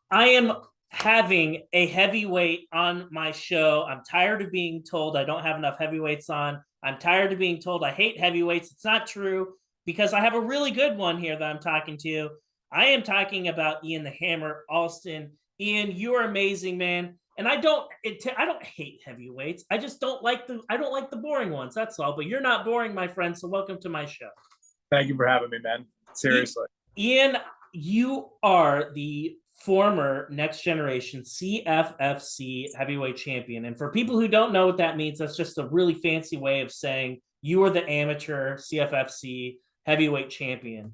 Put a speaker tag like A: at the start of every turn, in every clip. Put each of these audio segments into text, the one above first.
A: I am having a heavyweight on my show. I'm tired of being told I don't have enough heavyweights on. I'm tired of being told I hate heavyweights. It's not true because I have a really good one here that I'm talking to. I am talking about Ian the Hammer Allston. Ian, you are amazing, man. And I don't hate heavyweights. I don't like the boring ones. That's all. But you're not boring, my friend. So welcome to my show.
B: Thank you for having me, man. Seriously.
A: Ian, you are the former Next Generation CFFC Heavyweight Champion. And for people who don't know what that means, that's just a really fancy way of saying you are the amateur CFFC Heavyweight Champion.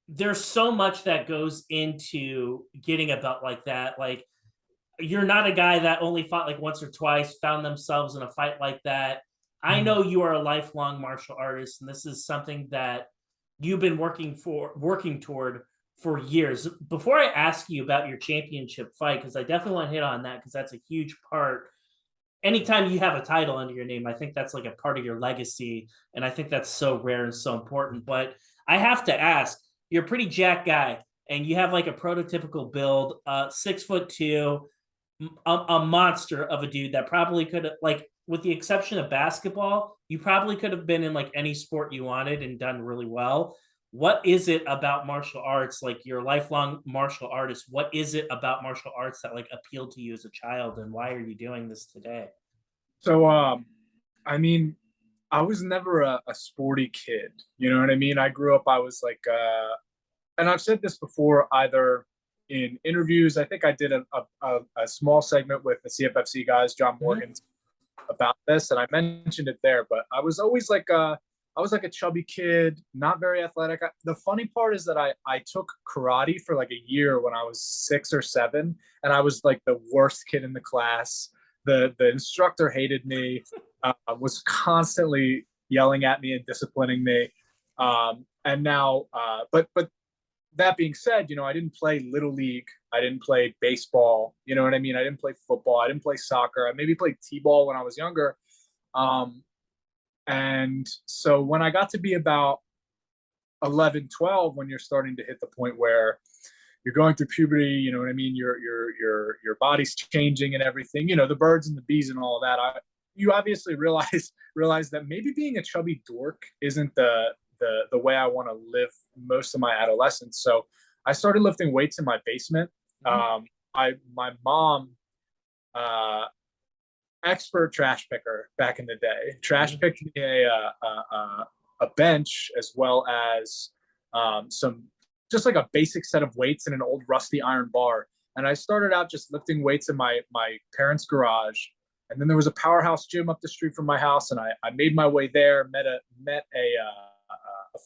A: There's so much that goes into getting a belt like that. Like, you're not a guy that only fought like once or twice, found themselves in a fight like that. I know you are a lifelong martial artist, and this is something that you've been working toward for years. Before I ask you about your championship fight, because I definitely want to hit on that because that's a huge part. Anytime you have a title under your name, I think that's like a part of your legacy, and I think that's so rare and so important. But I have to ask, you're a pretty jacked guy, and you have like a prototypical build, 6'2", a monster of a dude that probably could have, like, with the exception of basketball, you probably could have been in like any sport you wanted and done really well. What is it about martial arts? Like, you're a lifelong martial artist. What is it about martial arts that like appealed to you as a child, and why are you doing this today?
B: So, I mean, I was never a sporty kid. You know what I mean? I grew up, I was like, and I've said this before, either in interviews. I think I did a small segment with the CFFC guys, John Morgan, about this, and I mentioned it there. But I was always like I was like a chubby kid, not very athletic. The funny part is that I took karate for like a year when I was 6 or 7, and I was like the worst kid in the class. The instructor hated me, was constantly yelling at me and disciplining me. And now, but that being said, I didn't play little league. I didn't play baseball. You know what I mean? I didn't play football. I didn't play soccer. I maybe played t-ball when I was younger. And so when I got to be about 11, 12, when you're starting to hit the point where you're going through puberty, you know what I mean? Your body's changing and everything, the birds and the bees and all of that. You obviously realize that maybe being a chubby dork isn't the way I want to live most of my adolescence. So I started lifting weights in my basement. My mom, expert trash picker back in the day, trash picked me a bench, as well as some, just like a basic set of weights and an old rusty iron bar. And I started out just lifting weights in my parents' garage. And then there was a powerhouse gym up the street from my house, and I made my way there, met a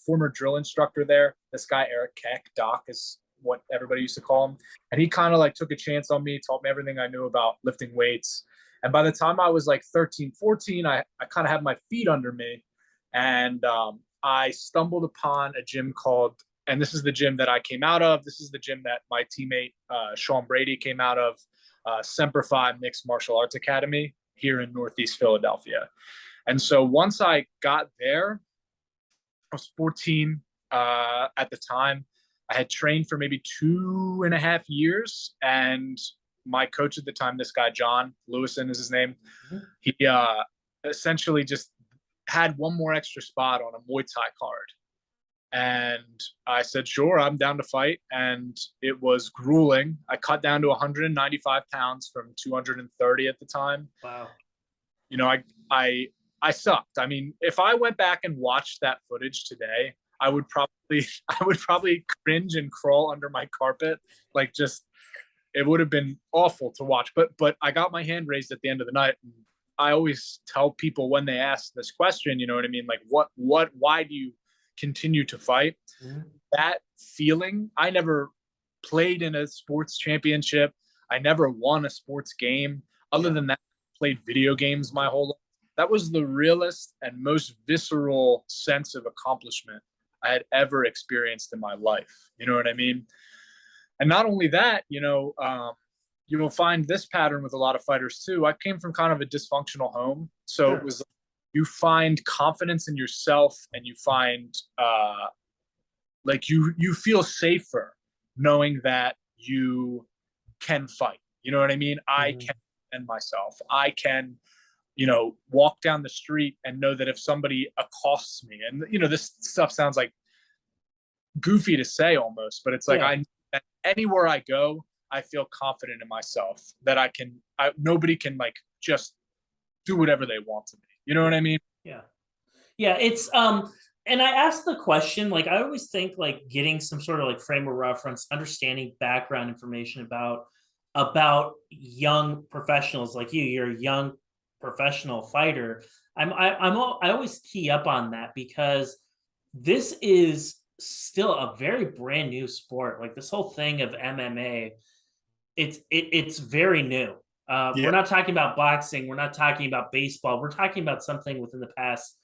B: former drill instructor there. This guy, Eric Keck, Doc is what everybody used to call him. And he kind of like took a chance on me, taught me everything I knew about lifting weights. And by the time I was like 13, 14, I kind of had my feet under me. And I stumbled upon a gym called, and this is the gym that I came out of. This is the gym that my teammate, Sean Brady, came out of, Semper Fi Mixed Martial Arts Academy here in Northeast Philadelphia. And so once I got there, I was 14 at the time. I had trained for maybe 2.5 years, and my coach at the time, this guy, John Lewison is his name, he essentially just had one more extra spot on a Muay Thai card. And I said, sure, I'm down to fight. And it was grueling. I cut down to 195 pounds from 230 at the time.
A: Wow.
B: I sucked. I mean, if I went back and watched that footage today, I would probably cringe and crawl under my carpet. Like, just, it would have been awful to watch. But I got my hand raised at the end of the night. And I always tell people when they ask this question, you know what I mean? Like, why do you continue to fight? That feeling, I never played in a sports championship. I never won a sports game. Other than that, I played video games my whole life. That was the realest and most visceral sense of accomplishment I had ever experienced in my life. You know what I mean? And not only that, you will find this pattern with a lot of fighters too. I came from kind of a dysfunctional home. So It was, you find confidence in yourself, and you find like you feel safer knowing that you can fight. You know what I mean? I
A: Mhm.
B: can defend myself. I can, walk down the street and know that if somebody accosts me, and this stuff sounds like goofy to say almost, but it's like
A: Yeah.
B: anywhere I go, I feel confident in myself that nobody can like just do whatever they want to me. You know what I mean?
A: Yeah. Yeah, it's and I asked the question, like I always think like getting some sort of like frame of reference, understanding background information about young professionals like you. You're a young professional fighter. I always key up on that because this is still a very brand new sport. Like this whole thing of MMA, it's very new.
B: Yeah.
A: We're not talking about boxing. We're not talking about baseball. We're talking about something within the past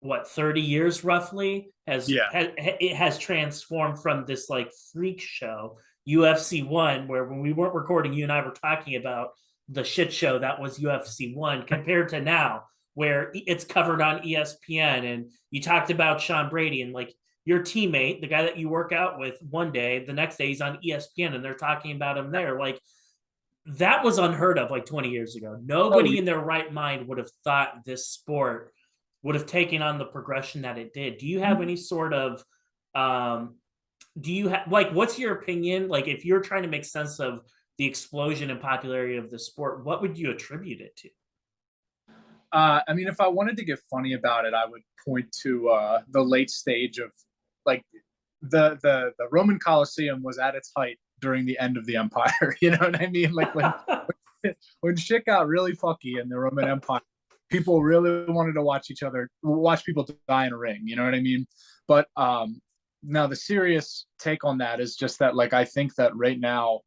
A: 30 years roughly
B: Yeah.
A: it has transformed from this like freak show UFC 1, where when we weren't recording, you and I were talking about the shit show that was UFC 1 compared to now where it's covered on ESPN. And you talked about Sean Brady, and like your teammate, the guy that you work out with, one day, the next day he's on ESPN and they're talking about him there. Like that was unheard of like 20 years ago.
B: Oh,
A: Nobody in their right mind would have thought this sport would have taken on the progression that it did. Do you have any sort of do you have like what's your opinion? Like if you're trying to make sense of the explosion and popularity of the sport, what would you attribute it to?
B: I mean, if I wanted to get funny about it, I would point to the late stage of like the Roman Colosseum was at its height during the end of the Empire. You know what I mean? Like when shit got really fucky in the Roman Empire, people really wanted to watch people die in a ring. You know what I mean? But now the serious take on that is just that, like, I think that right now,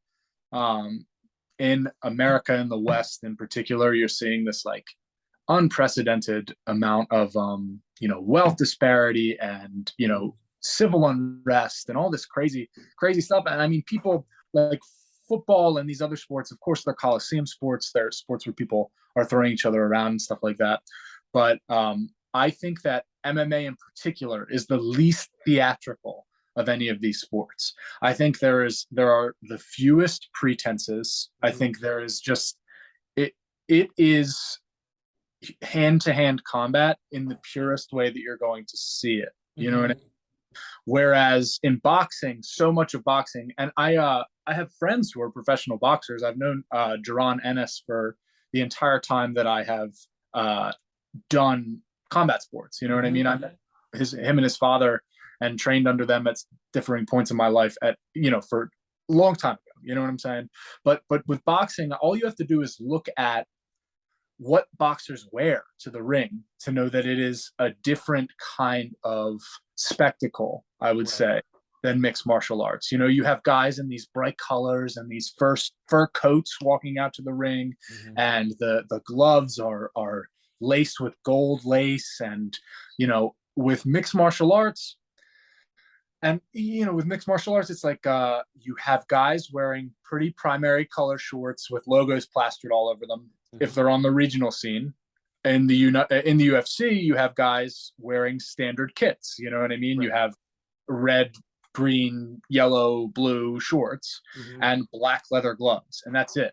B: in America, in the West in particular, you're seeing this like unprecedented amount of wealth disparity and civil unrest and all this crazy stuff. And I mean, people like football and these other sports, of course, they're Coliseum sports. They're sports where people are throwing each other around and stuff like that. But I think that MMA in particular is the least theatrical of any of these sports. I think there are the fewest pretenses. I think there is just it is hand-to-hand combat in the purest way that you're going to see it. You know what I mean? Whereas in boxing, so much of boxing, and I have friends who are professional boxers. I've known Jaron Ennis for the entire time that I have done combat sports. You know what I mean? I met him and his father and trained under them at differing points in my life for a long time ago. You know what I'm saying? But with boxing, all you have to do is look at what boxers wear to the ring to know that it is a different kind of spectacle, I would say, than mixed martial arts. You have guys in these bright colors and these fur coats walking out to the ring, and the gloves are laced with gold lace. And with mixed martial arts, it's like you have guys wearing pretty primary color shorts with logos plastered all over them. If they're on the regional scene. In the UFC, you have guys wearing standard kits. You know what I mean? Right. You have red, green, yellow, blue shorts and black leather gloves, and that's it.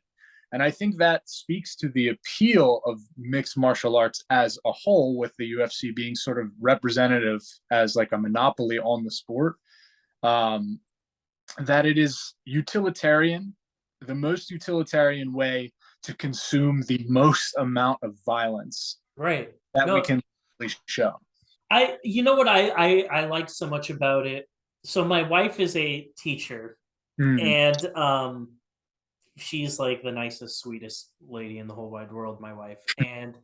B: And I think that speaks to the appeal of mixed martial arts as a whole, with the UFC being sort of representative as like a monopoly on the sport. That it is utilitarian, the most utilitarian way to consume the most amount of violence that we can show.
A: You know what I like so much about it? So my wife is a teacher, and she's like the nicest, sweetest lady in the whole wide world, my wife. And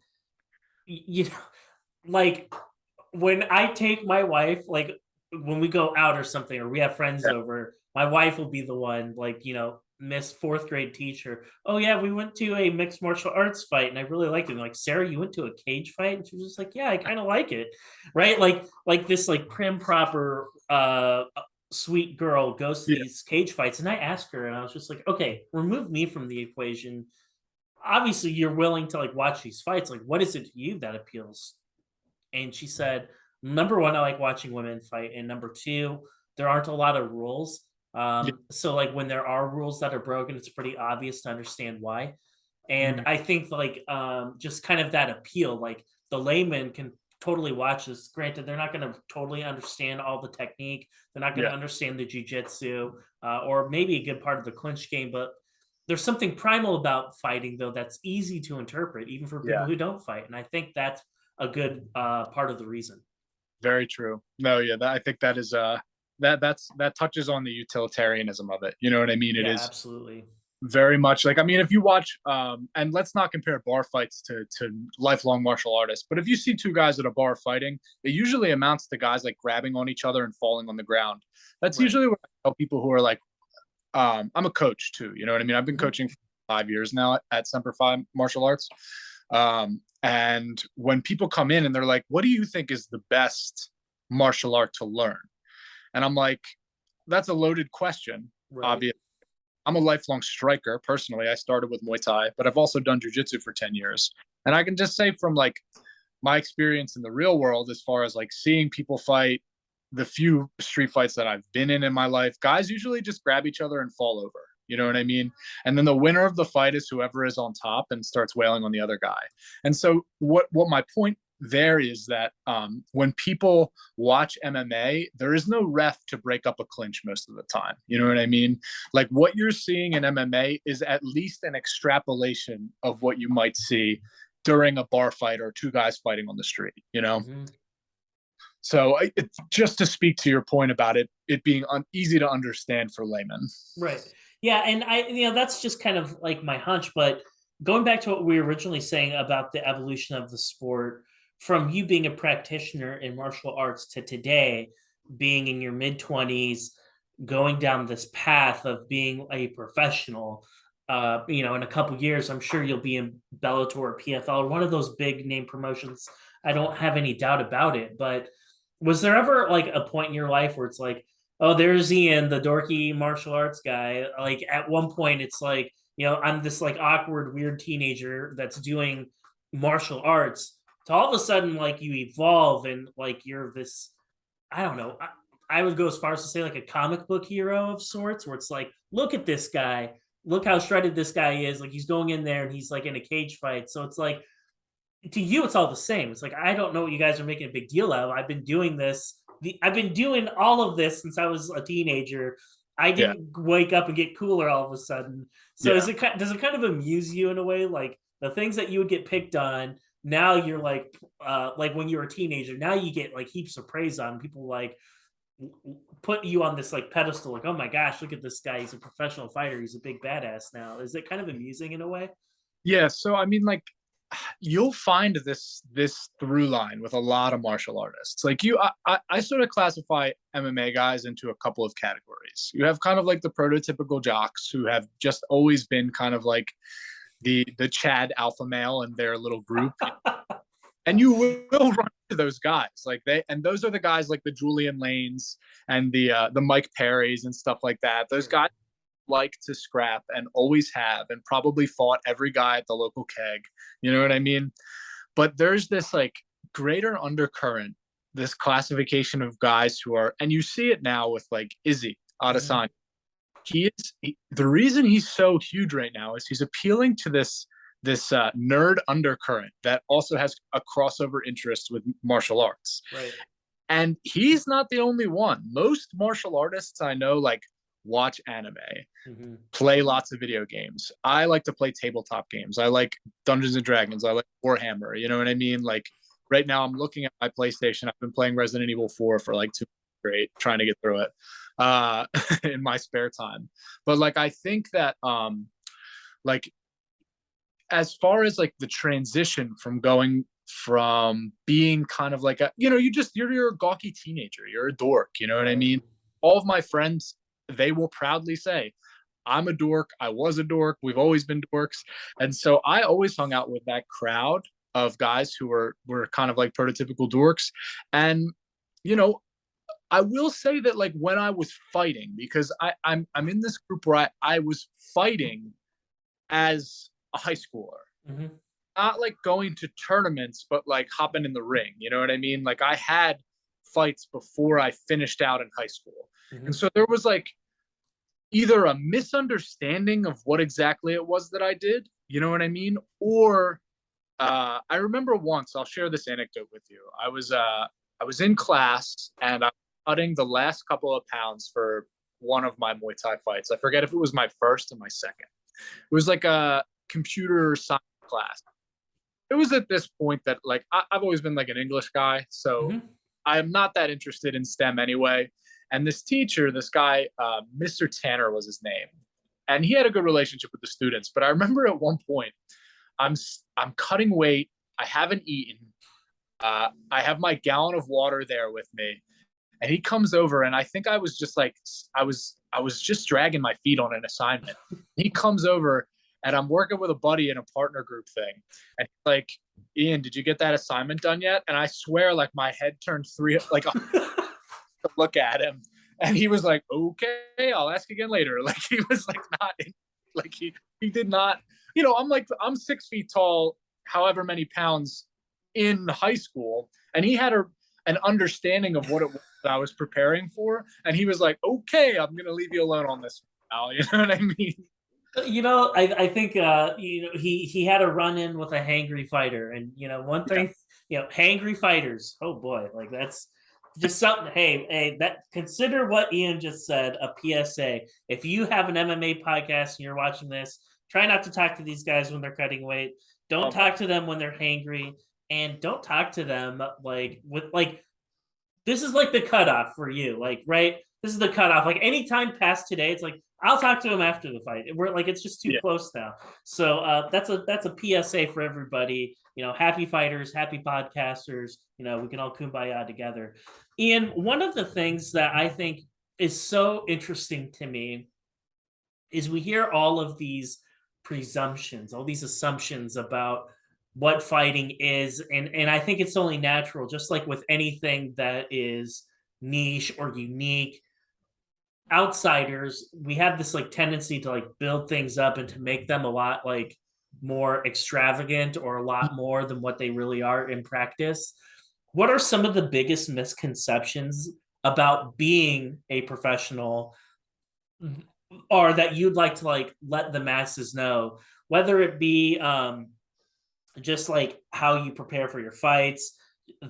A: like when I take my wife, like when we go out or something, or we have friends over, my wife will be the one, like, Miss fourth grade teacher. Oh yeah, we went to a mixed martial arts fight and I really liked it. And like, Sarah, you went to a cage fight? And she was just like, yeah, I kind of like it. Right? Like this like prim proper sweet girl goes to these cage fights. And I asked her, and I was just like, okay, remove me from the equation. Obviously you're willing to like watch these fights. Like, what is it to you that appeals? And she said, number one, I like watching women fight, and number two, there aren't a lot of rules. So like when there are rules that are broken, it's pretty obvious to understand why. And
B: Mhm.
A: I think like just kind of that appeal, like the layman can totally watch this. Granted, they're not going to totally understand all the technique. They're not going
B: Yeah,
A: to understand the jujitsu or maybe a good part of the clinch game. But there's something primal about fighting, though, that's easy to interpret, even for
B: yeah,
A: people who don't fight. And I think that's a good part of the reason.
B: very true. No, yeah, I think that is that touches on the utilitarianism of it. You know what I mean? It
A: Yeah,
B: is
A: absolutely.
B: very much like, I mean, if you watch and let's not compare bar fights to lifelong martial artists, but if you see two guys at a bar fighting, it usually amounts to guys like grabbing on each other and falling on the ground. That's
A: Right.
B: usually what I tell people who are like, I'm a coach too, you know what I mean? I've been
A: Mhm.
B: coaching for 5 years now at Semper Fi Martial Arts. And when people come in and they're like, what do you think is the best martial art to learn? And I'm like, that's a loaded question,
A: Right.
B: obviously. I'm a lifelong striker. Personally, I started with Muay Thai, but I've also done jujitsu for 10 years. And I can just say from like my experience in the real world, as far as like seeing people fight, the few street fights that I've been in my life, guys usually just grab each other and fall over. You know what I mean? And then the winner of the fight is whoever is on top and starts wailing on the other guy. And so what my point there is that when people watch MMA, there is no ref to break up a clinch most of the time. You know what I mean? Like what you're seeing in MMA is at least an extrapolation of what you might see during a bar fight or two guys fighting on the street, you know?
A: Mhm.
B: So just to speak to your point about it being easy to understand for laymen.
A: Right. Yeah, and that's just kind of like my hunch, but going back to what we were originally saying about the evolution of the sport, from you being a practitioner in martial arts to today being in your mid 20s, going down this path of being a professional, in a couple years, I'm sure you'll be in Bellator or PFL or one of those big name promotions. I don't have any doubt about it, but was there ever like a point in your life where it's like, oh, there's Ian, the dorky martial arts guy. Like at one point, it's like, I'm this like awkward, weird teenager that's doing martial arts. To all of a sudden, like you evolve and like you're this, I don't know. I would go as far as to say like a comic book hero of sorts, where it's like, look at this guy, look how shredded this guy is. Like he's going in there and he's like in a cage fight. So it's like to you, it's all the same. It's like I don't know what you guys are making a big deal of. I've been doing this. I've been doing all of this since I was a teenager. I
B: Yeah,
A: didn't wake up and get cooler all of a sudden. So
B: yeah,
A: does it kind of amuse you in a way, like the things that you would get picked on? Now you're like when you were a teenager. Now you get like heaps of praise on people like put you on this like pedestal. Like oh my gosh, look at this guy. He's a professional fighter. He's a big badass now. Is it kind of amusing in a way?
B: yeah. So I mean, like you'll find this through line with a lot of martial artists. Like I sort of classify MMA guys into a couple of categories. You have kind of like the prototypical jocks who have just always been kind of like the Chad alpha male in their little group. And you will run into those guys. Like those are the guys like the Julian Lanes and the Mike Perrys and stuff like that. Those
A: Sure.
B: guys like to scrap and always have and probably fought every guy at the local keg. You know what I mean? But there's this like greater undercurrent, this classification of guys who are, and you see it now with like Izzy
A: Mhm.
B: Adesanya. The reason he's so huge right now is he's appealing to this nerd undercurrent that also has a crossover interest with martial arts.
A: Right.
B: And he's not the only one. Most martial artists I know like watch anime,
A: Mhm.
B: play lots of video games. I like to play tabletop games. I like Dungeons and Dragons. I like Warhammer. You know what I mean? Like right now, I'm looking at my PlayStation. I've been playing Resident Evil 4 for like 2 months straight, trying to get through it uh, in my spare time. But like, I think that like as far as like the transition from going from being kind of like you're a gawky teenager, you're a dork, you know what I
A: Right.
B: mean? All of my friends, they will proudly say I'm a dork, I was a dork, we've always been dorks. And so I always hung out with that crowd of guys who were kind of like prototypical dorks. And you know, I will say that like when I was fighting, because I'm in this group where I was fighting as a high schooler,
A: Mhm.
B: not like going to tournaments, but like hopping in the ring. You know what I mean? Like I had fights before I finished out in high school. And
A: Mhm.
B: so there was like either a misunderstanding of what exactly it was that I did, you know what I mean? Or I remember once, I'll share this anecdote with you. I was in class and I was cutting the last couple of pounds for one of my Muay Thai fights. I forget if it was my first or my second. It was like a computer science class. It was at this point that like I've always been like an English guy, so I'm not that interested in STEM anyway. And this teacher, this guy, Mr. Tanner was his name, and he had a good relationship with the students. But I remember at one point, I'm cutting weight. I haven't eaten. I have my gallon of water there with me, and he comes over, and I think I was just like I was just dragging my feet on an assignment. He comes over, and I'm working with a buddy in a partner group thing, and he's like, Ian, did you get that assignment done yet? And I swear, like my head turned to look at him, and he was like, okay, I'll ask again later. Like he was like not like he did not, I'm 6 feet tall, however many pounds in high school, and he had an understanding of what it was that I was preparing for, and he was like, okay, I'm gonna leave you alone on this now. You know what I mean?
A: I think he had a run in with a hangry fighter, and one thing, hangry fighters. Oh boy, like that's just something. Hey, that consider what Ian just said. A PSA: if you have an MMA podcast and you're watching this, try not to talk to these guys when they're cutting weight. Don't talk to them when they're hangry, and don't talk to them this is like the cutoff for you, like, right? This is the cutoff. Like anytime past today, it's like I'll talk to him after the fight. We're like it's just too close now. So that's a PSA for everybody. Happy fighters, happy podcasters. We can all kumbaya together. Ian, one of the things that I think is so interesting to me is we hear all of these presumptions, all these assumptions about what fighting is, and I think it's only natural, just like with anything that is niche or unique. Outsiders, we have this like tendency to like build things up and to make them a lot like more extravagant or a lot more than what they really are in practice. What are some of the biggest misconceptions about being a professional, or that you'd like to like let the masses know, whether it be just like how you prepare for your fights,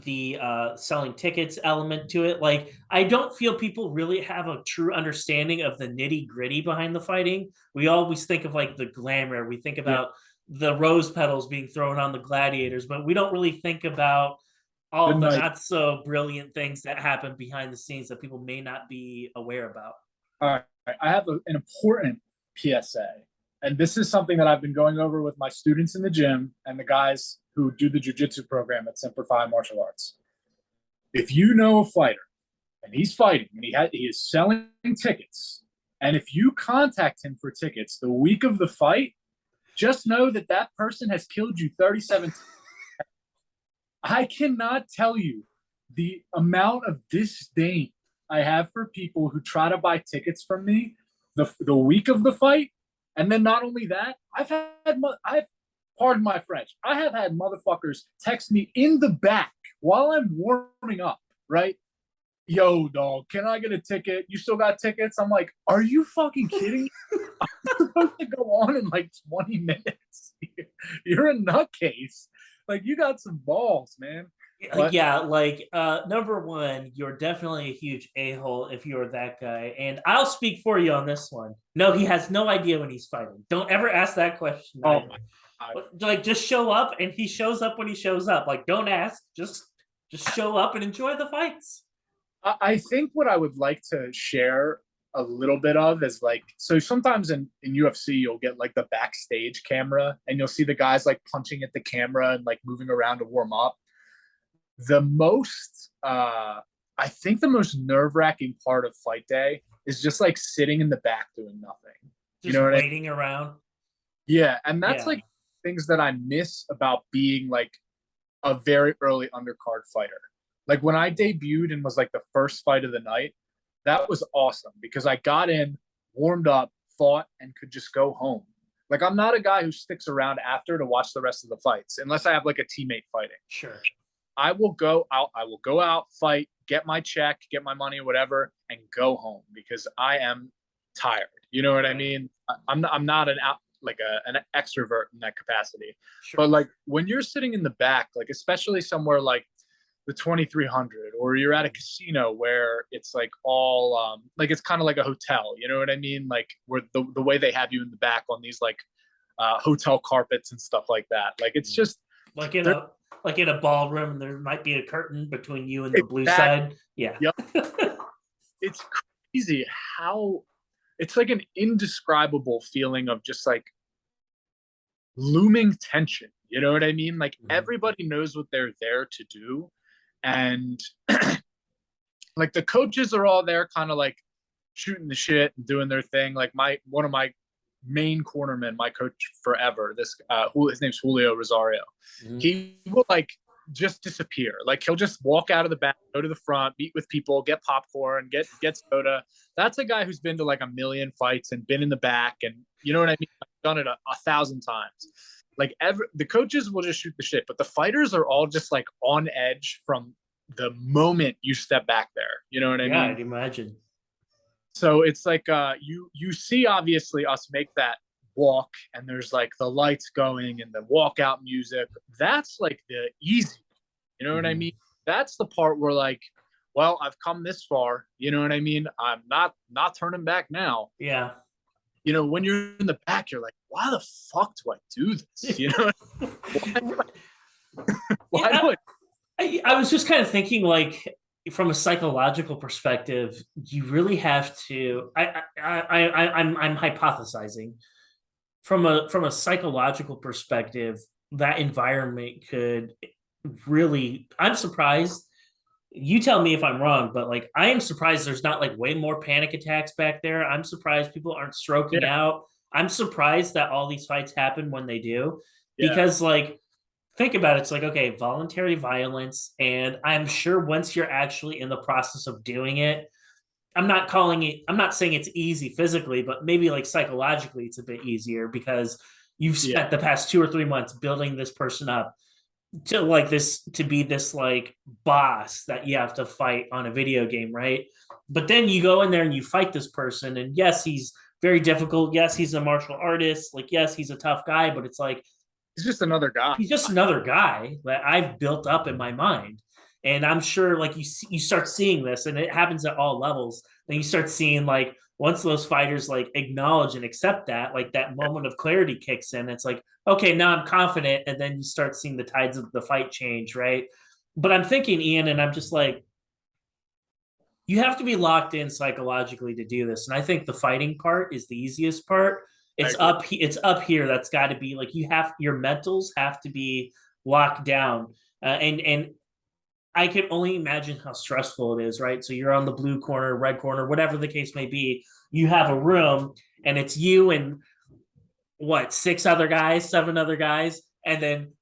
A: the selling tickets element to it? Like, I don't feel people really have a true understanding of the nitty gritty behind the fighting. We always think of like the glamour. We think about the rose petals being thrown on the gladiators, but we don't really think about all the not so brilliant things that happen behind the scenes that people may not be aware about.
B: All right. I have an important PSA. And this is something that I've been going over with my students in the gym and the guys who do the jiu-jitsu program at Semper Fi Martial Arts. If you know a fighter and he's fighting and he is selling tickets, and if you contact him for tickets the week of the fight, just know that that person has killed you 37 times. I cannot tell you the amount of disdain I have for people who try to buy tickets from me the week of the fight. And then not only that, pardon my French, I have had motherfuckers text me in the back while I'm warming up, right? Yo, dog, can I get a ticket? You still got tickets? I'm like, are you fucking kidding me? I'm supposed to go on in like 20 minutes. You're a nutcase. Like, you got some balls, man. But,
A: number one, you're definitely a huge a-hole if you're that guy. And I'll speak for you on this one. No, he has no idea when he's fighting. Don't ever ask that question.
B: Oh my God.
A: Like, just show up, and he shows up when he shows up. Like, don't ask. Just show up and enjoy the fights.
B: I think what I would like to share a little bit of is like, so sometimes in UFC, you'll get like the backstage camera and you'll see the guys like punching at the camera and like moving around to warm up. I think the most nerve-wracking part of fight day is just like sitting in the back doing nothing.
A: Just waiting around.
B: Yeah. And that's like things that I miss about being like a very early undercard fighter. Like when I debuted and was like the first fight of the night, that was awesome because I got in, warmed up, fought, and could just go home. Like I'm not a guy who sticks around after to watch the rest of the fights unless I have like a teammate fighting.
A: Sure.
B: I will go out, fight, get my check, get my money, whatever, and go home because I am tired. You know what I mean? I'm not an extrovert in that capacity.
A: Sure.
B: But like when you're sitting in the back, like especially somewhere like the 2300, or you're at a casino where it's like all like it's kind of like a hotel, you know what I mean? Like where the way they have you in the back on these like hotel carpets and stuff like that. Like it's just
A: like in a ballroom, there might be a curtain between you and the blue
B: exactly,
A: side. Yeah.
B: yep. It's crazy how it's like an indescribable feeling of just like looming tension. You know what I mean? Like everybody knows what they're there to do. And like the coaches are all there kind of like shooting the shit and doing their thing. Like one of my main cornermen, my coach forever, this his name's Julio Rosario. He will like just disappear. Like he'll just walk out of the back, go to the front, meet with people, get popcorn, get soda. That's a guy who's been to like a million fights and been in the back, and you know what I mean? I've done it a 1,000 times. Like the coaches will just shoot the shit, but the fighters are all just like on edge from the moment you step back there. You know what I mean?
A: Yeah, I'd imagine.
B: So it's like you see obviously us make that walk, and there's like the lights going and the walkout music. That's like the easy. You know what I mean? That's the part where like, well, I've come this far. You know what I mean? I'm not turning back now.
A: Yeah.
B: You know, when you're in the back, you're like, why the fuck do I do this? You know, why do
A: I was just kind of thinking, like, from a psychological perspective, you really have to. I'm hypothesizing from a psychological perspective, that environment could really. I'm surprised. You tell me if I'm wrong, but like I am surprised there's not like way more panic attacks back there. I'm surprised people aren't stroking out. I'm surprised that all these fights happen when they do, because like think about it, it's like, okay, voluntary violence, and I'm sure once you're actually in the process of doing it, I'm not saying it's easy physically, but maybe like psychologically it's a bit easier because you've spent the past 2 or 3 months building this person up to be this like boss that you have to fight on a video game, right? But then you go in there and you fight this person, and yes, he's very difficult. Yes, he's a martial artist. Like, yes, he's a tough guy, but it's like
B: he's just another guy.
A: He's just another guy that I've built up in my mind. And I'm sure like you start seeing this, and it happens at all levels. Then you start seeing like once those fighters like acknowledge and accept that, like that moment of clarity kicks in. It's like, okay, now I'm confident. And then you start seeing the tides of the fight change, right? But I'm thinking, Ian, and I'm just like, you have to be locked in psychologically to do this. And I think the fighting part is the easiest part. It's up here. That's got to be like your mentals have to be locked down. And I can only imagine how stressful it is, right? So you're on the blue corner, red corner, whatever the case may be. You have a room, and it's you and what, 6 other guys, 7 other guys, and then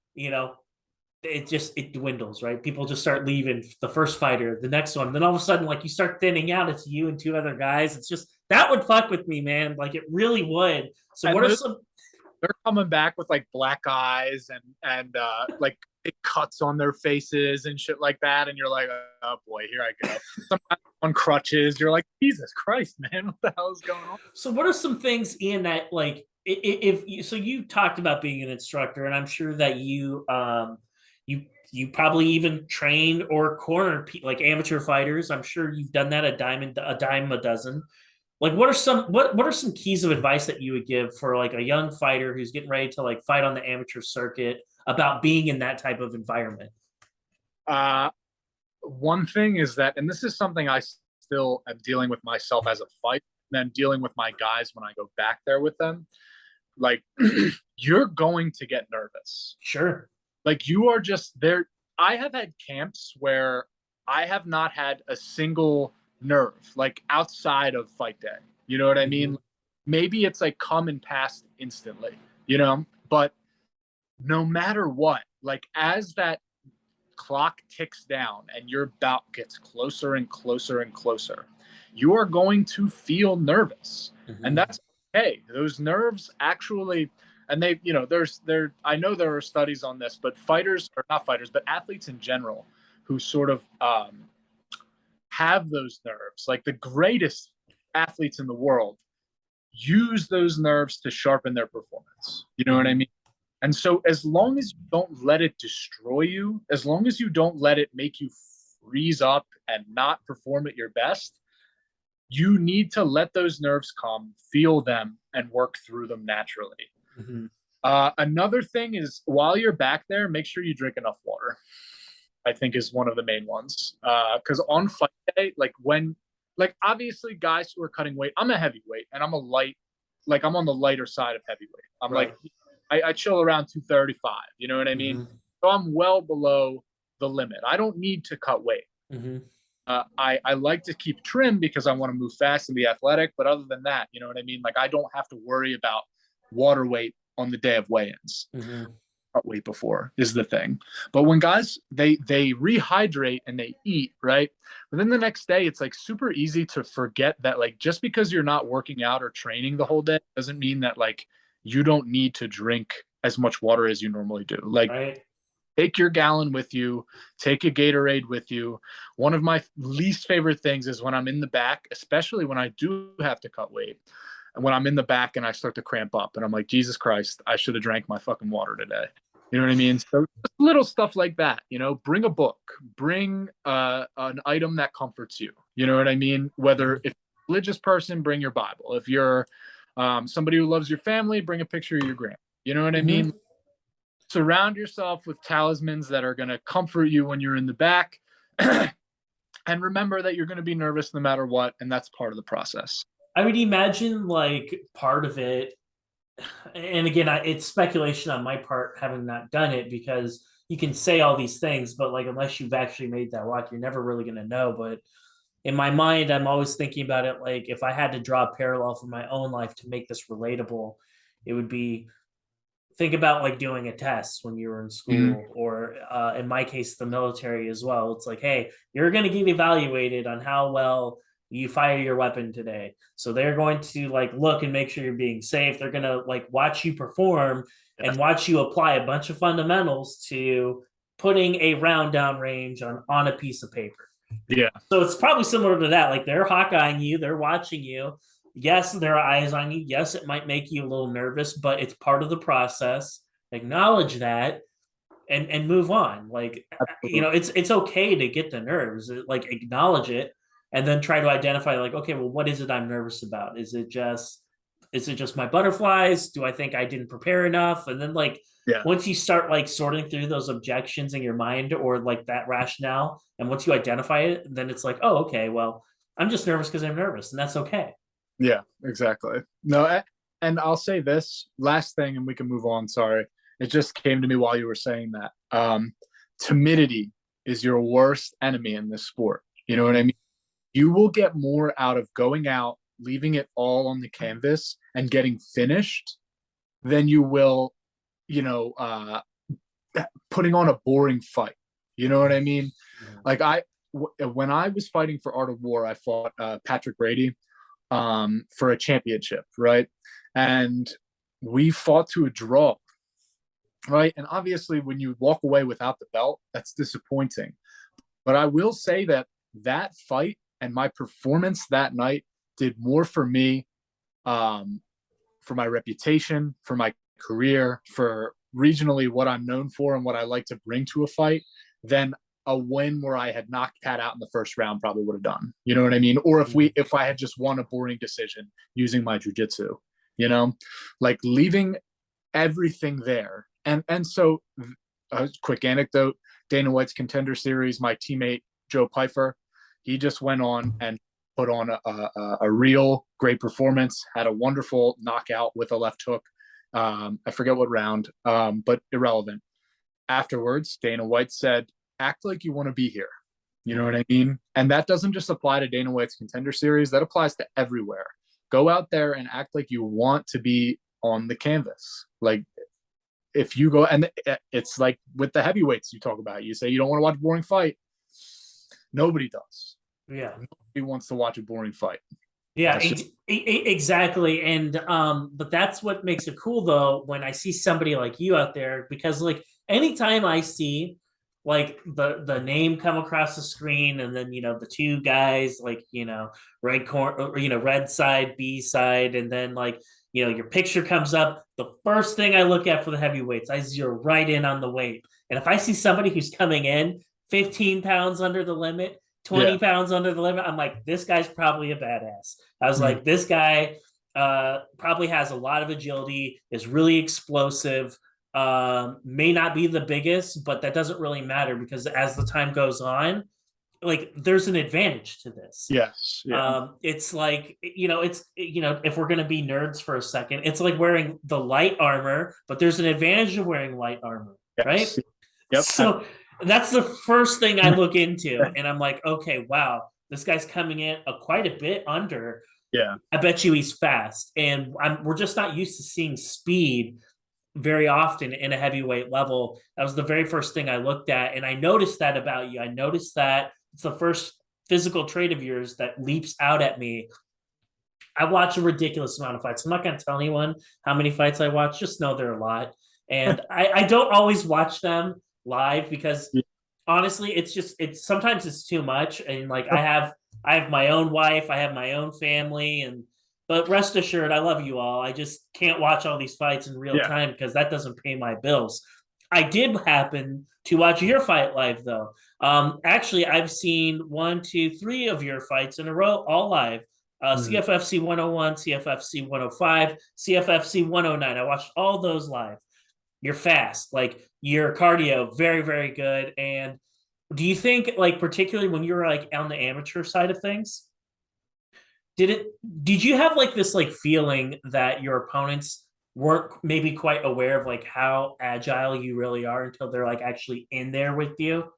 A: it dwindles, right? People just start leaving. The first fighter, the next one, then all of a sudden, like you start thinning out. It's you and 2 other guys. It's just that would fuck with me, man. Like it really would. So
B: and
A: what are some?
B: They're coming back with like black eyes and like big cuts on their faces and shit like that, and you're like, oh boy, here I go. Sometimes on crutches. You're like, Jesus Christ, man, what the hell is going on?
A: So what are some things, Ian, that like if you, so you talked about being an instructor, and I'm sure that you probably even train or corner like amateur fighters. I'm sure you've done that a dime a dozen. Like what are some keys of advice that you would give for like a young fighter who's getting ready to like fight on the amateur circuit about being in that type of environment?
B: One thing is that, and this is something I still am dealing with myself as a fight, and then dealing with my guys when I go back there with them. Like you're going to get nervous.
A: Sure.
B: Like you are just there. I have had camps where I have not had a single nerve, like outside of fight day. You know what I mean? Maybe it's like come and pass instantly, but no matter what, like as that clock ticks down and your bout gets closer and closer and closer, you are going to feel nervous. And that's okay. Those nerves actually, and they, I know there are studies on this, but not fighters, but athletes in general who sort of have those nerves, like the greatest athletes in the world, use those nerves to sharpen their performance. You know what I mean? And so as long as you don't let it destroy you, as long as you don't let it make you freeze up and not perform at your best, you need to let those nerves come, feel them, and work through them naturally.
A: Mm-hmm.
B: Another thing is, while you're back there, make sure you drink enough water, I think is one of the main ones. Because on fight day, obviously guys who are cutting weight, I'm a heavyweight and I'm a light, I'm on the lighter side of heavyweight. I'm
A: right.
B: I chill around 235, you know what I mean?
A: Mm-hmm.
B: So I'm well below the limit. I don't need to cut weight.
A: Mm-hmm.
B: I like to keep trim because I want to move fast and be athletic. But other than that, you know what I mean? I don't have to worry about water weight on the day of weigh-ins.
A: Mm-hmm.
B: Cut weight before is the thing. But when guys, they rehydrate and they eat, right? But then the next day, it's super easy to forget that just because you're not working out or training the whole day doesn't mean that you don't need to drink as much water as you normally do.
A: Right.
B: Take your gallon with you, take a Gatorade with you. One of my least favorite things is when I'm in the back, especially when I do have to cut weight, and when I'm in the back and I start to cramp up and I'm like, Jesus Christ, I should have drank my fucking water today. You know what I mean? So little stuff like that, bring a book, bring an item that comforts you. You know what I mean? Whether if you're a religious person, bring your Bible. If you're somebody who loves your family, bring a picture of your grandma. You know what I mean? Surround yourself with talismans that are going to comfort you when you're in the back. And remember that you're going to be nervous no matter what. And that's part of the process.
A: I would imagine part of it, and again, it's speculation on my part, having not done it, because you can say all these things, but unless you've actually made that walk, you're never really going to know. But in my mind, I'm always thinking about it if I had to draw a parallel from my own life to make this relatable, it would be, think about doing a test when you were in school, or in my case, the military as well. It's hey, you're going to get evaluated on how well you fire your weapon today. So they're going to look and make sure you're being safe. They're going to watch you perform and watch you apply a bunch of fundamentals to putting a round down range on a piece of paper.
B: Yeah.
A: So it's probably similar to that. They're hawk-eyeing you, they're watching you. Yes, there are eyes on you. Yes, it might make you a little nervous, but it's part of the process. Acknowledge that and move on. It's okay to get the nerves. Acknowledge it and then try to identify okay, well, what is it I'm nervous about? Is it just my butterflies? Do I think I didn't prepare enough? And then once you start sorting through those objections in your mind, or that rationale, and once you identify it, then it's oh, okay, well, I'm just nervous because I'm nervous, and that's okay.
B: Yeah, exactly. No, and I'll say this last thing and we can move on. Sorry. It just came to me while you were saying that. Timidity is your worst enemy in this sport. You know what I mean? You will get more out of going out, leaving it all on the canvas and getting finished than you will, putting on a boring fight. You know what I mean? When I was fighting for Art of War, I fought Patrick Brady for a championship, right? And we fought to a draw, right? And obviously when you walk away without the belt, that's disappointing. But I will say that fight and my performance that night did more for me, for my reputation, for my career, for regionally what I'm known for and what I like to bring to a fight, than a win where I had knocked Pat out in the first round probably would have done. You know what I mean? Or if I had just won a boring decision using my jiu-jitsu, leaving everything there. And so a quick anecdote, Dana White's Contender Series, my teammate Joe Pfeiffer, he just went on and put on a real great performance, had a wonderful knockout with a left hook. I forget what round, but irrelevant. Afterwards, Dana White said, act like you want to be here. You know what I mean? And that doesn't just apply to Dana White's Contender Series. That applies to everywhere. Go out there and act like you want to be on the canvas. If you go, and it's with the heavyweights you talk about, you say you don't want to watch a boring fight. Nobody does.
A: Yeah.
B: Nobody wants to watch a boring fight.
A: Yeah, exactly. And but that's what makes it cool though, when I see somebody like you out there, because anytime I see like the name come across the screen, and then the two guys, like red corner, or red side, B side, and then like your picture comes up. The first thing I look at for the heavyweights, I zero right in on the weight, and if I see somebody who's coming in 15 pounds under the limit, 20
B: Yeah.
A: pounds under the limit, I'm like, this guy's probably a badass. I was
B: Mhm.
A: like, this guy probably has a lot of agility, is really explosive. May not be the biggest, but that doesn't really matter, because as the time goes on, like there's an advantage to this.
B: Yes. Yeah.
A: It's like, if we're going to be nerds for a second, it's like wearing the light armor, but there's an advantage of wearing light armor, right?
B: Yes. Yep.
A: So that's the first thing I look into, and I'm like, okay, wow, this guy's coming in quite a bit under.
B: Yeah.
A: I bet you he's fast, and we're just not used to seeing speed very often in a heavyweight level. That was the very first thing I looked at, and I noticed that about you. I noticed that it's the first physical trait of yours that leaps out at me. I watch a ridiculous amount of fights. I'm not going to tell anyone how many fights I watch. Just know they're a lot, and I don't always watch them live, because honestly, it's sometimes it's too much, and like I have my own wife, I have my own family, but rest assured, I love you all. I just can't watch all these fights in real time, because that doesn't pay my bills. I did happen to watch your fight live, though. Actually, I've seen 1, 2, 3 of your fights in a row, all live. CFFC 101, CFFC 105, CFFC 109. I watched all those live. You're fast, like your cardio, very, very good. And do you think, like, particularly when you're like on the amateur side of things, did you have like this like feeling that your opponents weren't maybe quite aware of like how agile you really are until they're like actually in there with you?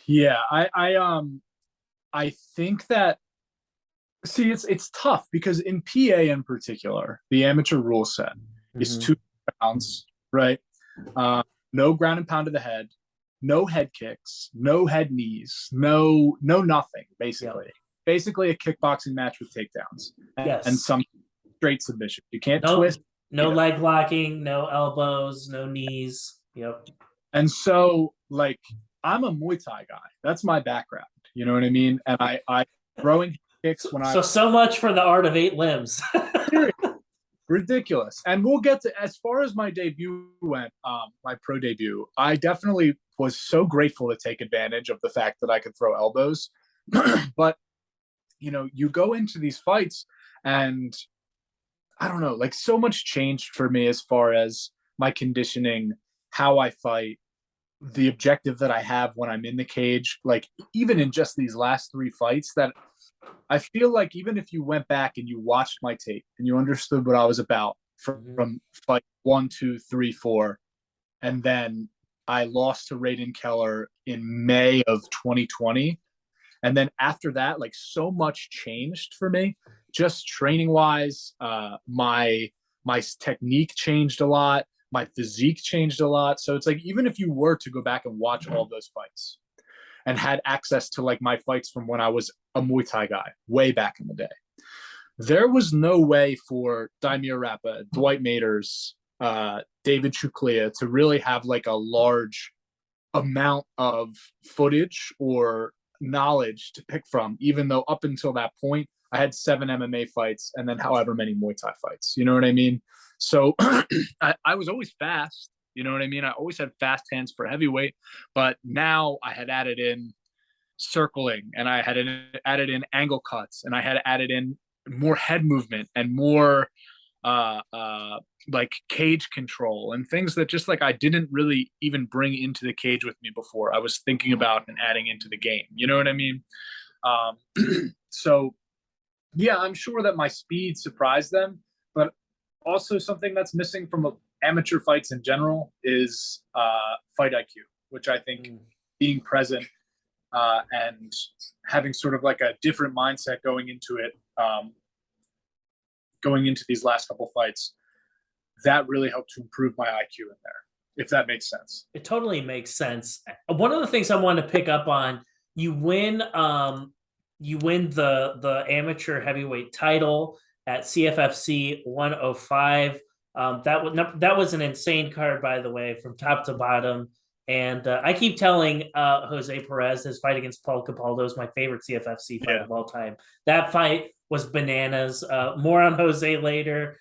B: Yeah. I think that, see, it's tough because in PA in particular, the amateur rule set is 2 rounds, right? No ground and pound to the head, no head kicks, no head knees, no nothing, basically.
A: Yep.
B: Basically a kickboxing match with takedowns and some straight submission. You can't twist.
A: No leg locking, no elbows, no knees. Yep.
B: And so, like, I'm a Muay Thai guy. That's my background. You know what I mean? And I throwing kicks when
A: so much for the art of 8 limbs.
B: Ridiculous. And we'll get to, as far as my debut went, my pro debut, I definitely was so grateful to take advantage of the fact that I could throw elbows. But you go into these fights and I don't know, like so much changed for me as far as my conditioning, how I fight, the objective that I have when I'm in the cage, like even in just these last 3 fights, that I feel like even if you went back and you watched my tape and you understood what I was about from fight 1, 2, 3, 4, and then I lost to Raiden Keller in May of 2020. And then after that, like so much changed for me, just training wise. My technique changed a lot. My physique changed a lot. So it's like, even if you were to go back and watch all those fights and had access to like my fights from when I was a Muay Thai guy way back in the day, there was no way for Daimir Rappa, Dwight Maters, David Chuclia to really have like a large amount of footage or knowledge to pick from, even though up until that point I had 7 MMA fights and then however many Muay Thai fights. You know what I mean? So I was always fast. You know what I mean? I always had fast hands for heavyweight, but now I had added in circling and I had added in angle cuts and I had added in more head movement and more like cage control and things that just like I didn't really even bring into the cage with me before. I was thinking about and adding into the game. You know what I mean? So yeah, I'm sure that my speed surprised them, but also something that's missing from amateur fights in general is fight IQ, which I think being present and having sort of like a different mindset going into it, going into these last couple fights, that really helped to improve my IQ in there, if that makes sense.
A: It totally makes sense. One of the things I wanted to pick up on, you win the amateur heavyweight title at CFFC 105. That was an insane card, by the way, from top to bottom. And I keep telling Jose Perez his fight against Paul Capaldo is my favorite CFFC fight of all time. That fight was bananas. More on Jose later.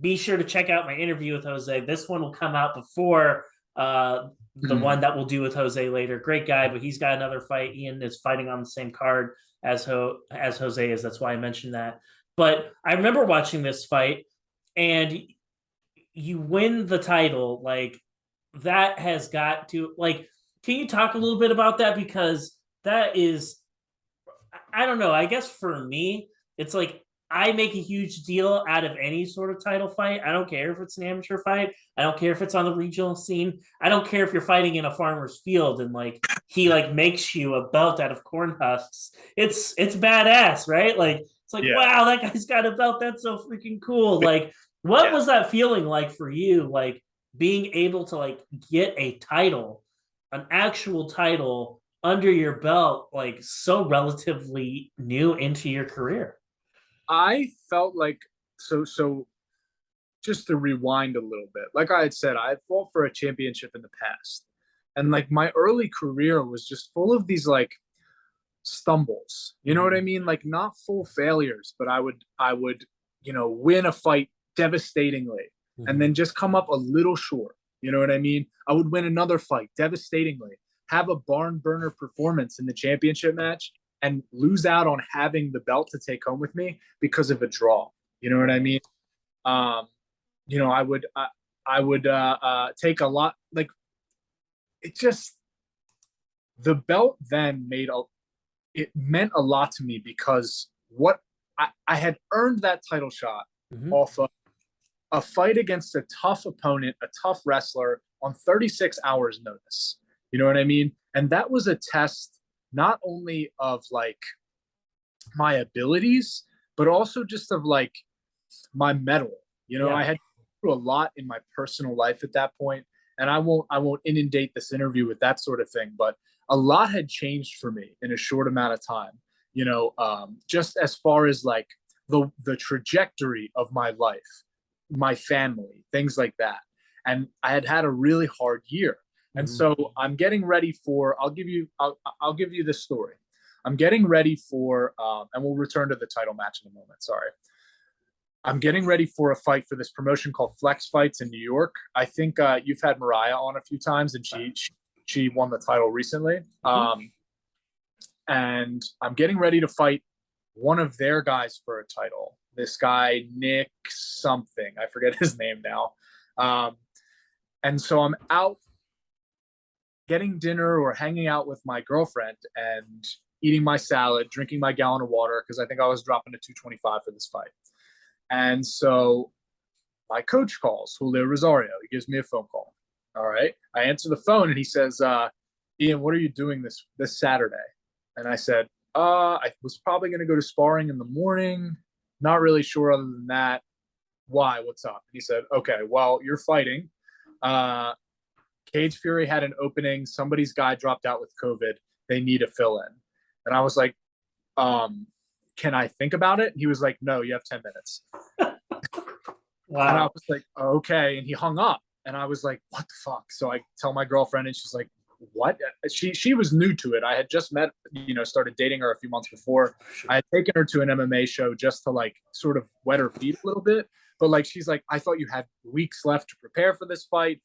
A: Be sure to check out my interview with Jose. This one will come out before the one that we'll do with Jose later. Great guy, but he's got another fight. Ian is fighting on the same card as Jose is. That's why I mentioned that. But I remember watching this fight, and you win the title. Like, that has got to, like, can you talk a little bit about that? Because that is, I don't know, I guess for me, it's like I make a huge deal out of any sort of title fight. I don't care if it's an amateur fight. I don't care if it's on the regional scene. I don't care if you're fighting in a farmer's field and like he like makes you a belt out of corn husks. It's badass, right? Like, it's like, wow, that guy's got a belt. That's so freaking cool. Like, what was that feeling like for you? Like, being able to like get a title, an actual title under your belt, like so relatively new into your career.
B: I felt like so just to rewind a little bit, like I had said, I had fought for a championship in the past. And like my early career was just full of these like stumbles. You know what I mean? Like not full failures, but I would, win a fight devastatingly and then just come up a little short. You know what I mean? I would win another fight devastatingly, have a barn burner performance in the championship match, and lose out on having the belt to take home with me because of a draw. You know what I mean? I would take a lot. Like, it just, the belt then it meant a lot to me because what I had earned that title shot off of a fight against a tough opponent, a tough wrestler on 36 hours notice. You know what I mean? And that was a test not only of like my abilities, but also just of like my mettle. I had through a lot in my personal life at that point, and I won't inundate this interview with that sort of thing, but a lot had changed for me in a short amount of time. Just as far as like the trajectory of my life, my family, things like that. And I had a really hard year. And so I'm getting ready for, I'll give you this story. I'm getting ready for, and we'll return to the title match in a moment. Sorry. I'm getting ready for a fight for this promotion called Flex Fights in New York. I think you've had Mariah on a few times, and she won the title recently. And I'm getting ready to fight one of their guys for a title. This guy, Nick something. I forget his name now. And so I'm out getting dinner or hanging out with my girlfriend and eating my salad, drinking my gallon of water, because I think I was dropping to 225 for this fight. And so my coach calls, Julio Rosario. He gives me a phone call. All right. I answer the phone and he says, Ian, what are you doing this Saturday? And I said, I was probably going to go to sparring in the morning. Not really sure other than that. Why? What's up? And he said, okay, well, you're fighting. Cage Fury had an opening. Somebody's guy dropped out with COVID. They need a fill-in. And I was like, can I think about it? And he was like, no, you have 10 minutes.
A: Wow.
B: And I was like, okay. And he hung up. And I was like, what the fuck? So I tell my girlfriend, and she's like, what? She was new to it. I had just met, started dating her a few months before. I had taken her to an MMA show just to like sort of wet her feet a little bit. But like, she's like, I thought you had weeks left to prepare for this fight.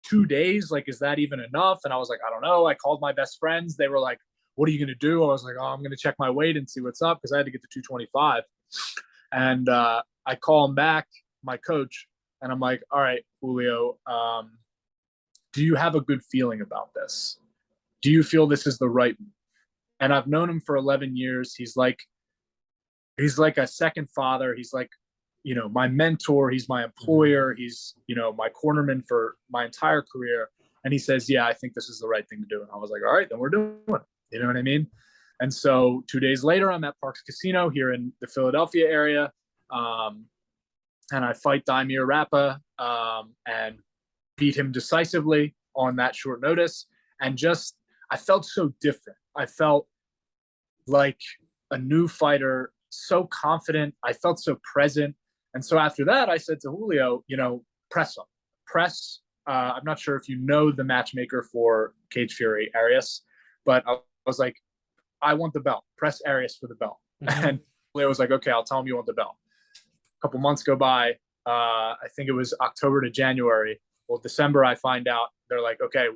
B: 2 days, like, is that even enough? And I was like, I don't know. I called my best friends. They were like, what are you going to do? I was like, oh, I'm going to check my weight and see what's up, because I had to get to 225. And I call him back, my coach, and I'm like, all right, Julio, do you have a good feeling about this? Do you feel this is the right move? And I've known him for 11 years. He's like a second father. He's like, my mentor. He's my employer. He's, my cornerman for my entire career. And he says, yeah, I think this is the right thing to do. And I was like, all right, then we're doing it. You know what I mean? And so 2 days later, I'm at Parks Casino here in the Philadelphia area. And I fight Daimir Rappa and beat him decisively on that short notice. And just, I felt so different. I felt like a new fighter, so confident. I felt so present. And so after that, I said to Julio, press him. Press. I'm not sure if you know the matchmaker for Cage Fury, Arias, but I was like, I want the belt. Press Arias for the belt. Mm-hmm. And Leo was like, okay, I'll tell him you want the belt. A couple months go by. I think it was October to January. Well, December, I find out they're like, okay,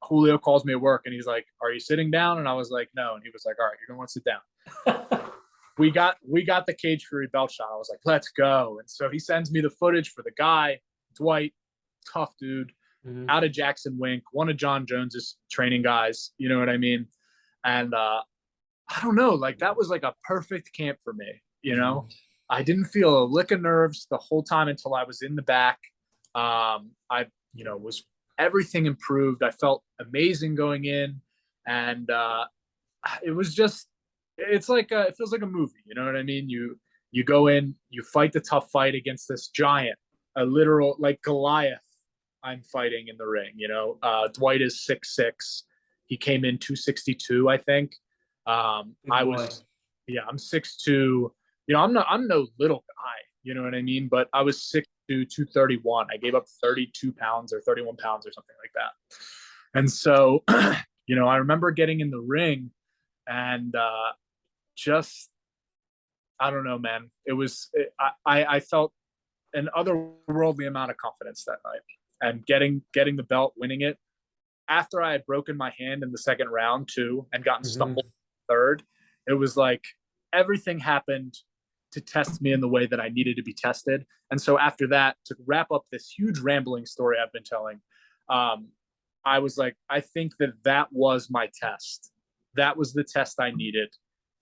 B: Julio calls me at work and he's like, are you sitting down? And I was like, no. And he was like, all right, you're going to want to sit down. we got the Cage Fury belt shot. I was like, let's go. And so he sends me the footage for the guy, Dwight, tough dude, out of Jackson Wink, one of John Jones's training guys. You know what I mean? And I don't know, like that was like a perfect camp for me. You know, I didn't feel a lick of nerves the whole time until I was in the back. Was everything improved. I felt amazing going in, and it was just, it feels like a movie. You know what I mean? You go in, you fight the tough fight against this giant, a literal like Goliath. I'm fighting in the ring. You know, Dwight is 6'6". He came in 262, I think. I'm 6'2". You know, I'm no little guy. You know what I mean? But I was 6'2", 231. I gave up 32 pounds or 31 pounds or something like that. And so, you know, I remember getting in the ring and I don't know, man. I felt an otherworldly amount of confidence that night. And getting the belt, winning it, after I had broken my hand in the second round too and gotten stumbled third, it was like everything happened to test me in the way that I needed to be tested. And so after that, to wrap up this huge rambling story I've been telling, I was like, I think that was my test. That was the test I needed,